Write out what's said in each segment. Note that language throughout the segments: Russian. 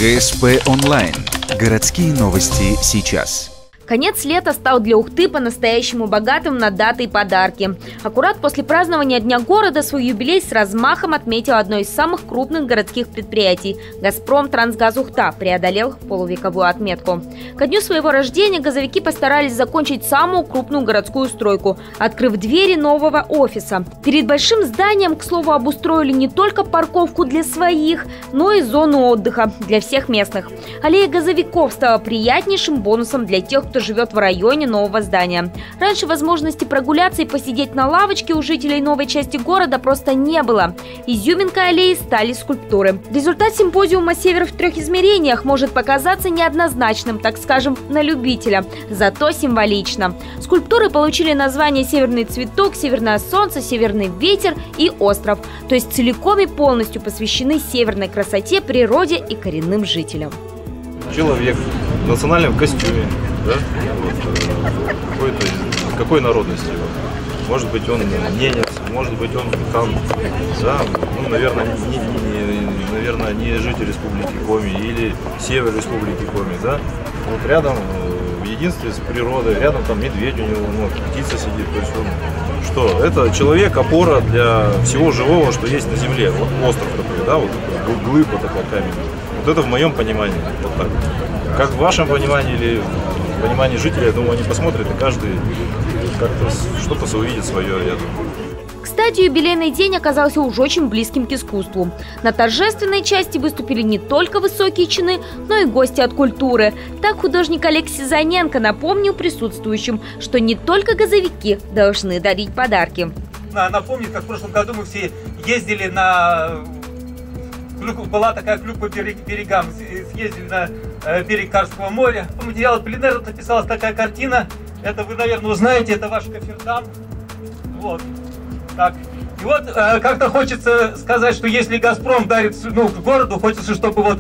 ГСП онлайн. Городские новости сейчас. Конец лета стал для Ухты по-настоящему богатым на даты и подарки. Аккурат после празднования Дня города свой юбилей с размахом отметил одно из самых крупных городских предприятий – «Газпром Трансгаз Ухта» преодолел полувековую отметку. Ко дню своего рождения газовики постарались закончить самую крупную городскую стройку, открыв двери нового офиса. Перед большим зданием, к слову, обустроили не только парковку для своих, но и зону отдыха для всех местных. Аллея газовиков стала приятнейшим бонусом для тех, кто живет в районе нового здания. Раньше возможности прогуляться и посидеть на лавочке у жителей новой части города просто не было. Изюминкой аллеи стали скульптуры. Результат симпозиума «Север в трех измерениях» может показаться неоднозначным, так скажем, на любителя, зато символично. Скульптуры получили название «Северный цветок», «Северное солнце», «Северный ветер» и «Остров», то есть целиком и полностью посвящены северной красоте, природе и коренным жителям. Человек в национальном костюме, да? Вот, какой народности? Может быть, он ненец, может быть, он там, да? Ну, наверное, не житель Республики Коми или север Республики Коми, да? Вот рядом, в единстве с природой, рядом там медведь у него, ну, птица сидит, то есть он, что? Это человек, опора для всего живого, что есть на земле. Вот остров такой, да, вот глыба такая каменная. Вот это в моем понимании, вот так. Как в вашем понимании или в понимании жителей, я думаю, они посмотрят и каждый как-то что-то увидит свое, я думаю. Кстати, юбилейный день оказался уж очень близким к искусству. На торжественной части выступили не только высокие чины, но и гости от культуры. Так художник Олег Сизаненко напомнил присутствующим, что не только газовики должны дарить подарки. Напомнить, как в прошлом году мы все ездили на... Была такая клюк по берегам, съездили на берег Карского моря. В материале пленэра написалась такая картина. Это вы, наверное, узнаете, это ваш Кофердам. Вот. Так. И вот как-то хочется сказать, что если «Газпром» дарит городу, хочется, чтобы вот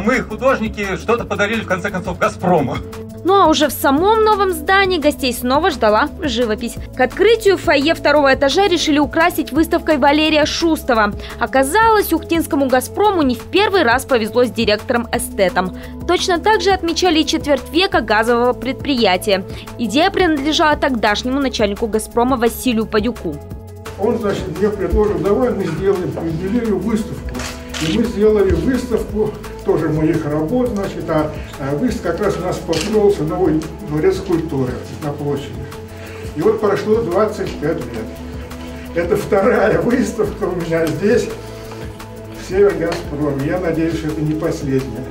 мы, художники, что-то подарили, в конце концов, «Газпрому». Ну а уже в самом новом здании гостей снова ждала живопись. К открытию фойе второго этажа решили украсить выставкой Валерия Шустова. Оказалось, ухтинскому «Газпрому» не в первый раз повезло с директором-эстетом. Точно так же отмечали и четверть века газового предприятия. Идея принадлежала тогдашнему начальнику «Газпрома» Василию Падюку. Он, значит, мне предложил, давай мы сделаем по юбилею выставку. И мы сделали выставку тоже моих работ, значит, а выставка как раз у нас построился новый дворец культуры на площади. И вот прошло 25 лет. Это вторая выставка у меня здесь, в Север-Газпроме. Я надеюсь, что это не последняя.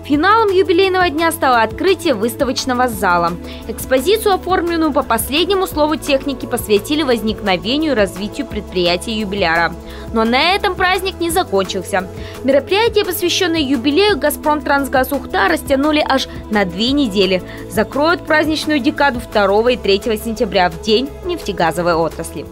Финалом юбилейного дня стало открытие выставочного зала. Экспозицию, оформленную по последнему слову техники, посвятили возникновению и развитию предприятия юбиляра. Но на этом праздник не закончился. Мероприятие, посвященное юбилею «Газпром Трансгаз Ухта», растянули аж на 2 недели. Закроют праздничную декаду 2 и 3 сентября, в день нефтегазовой отрасли.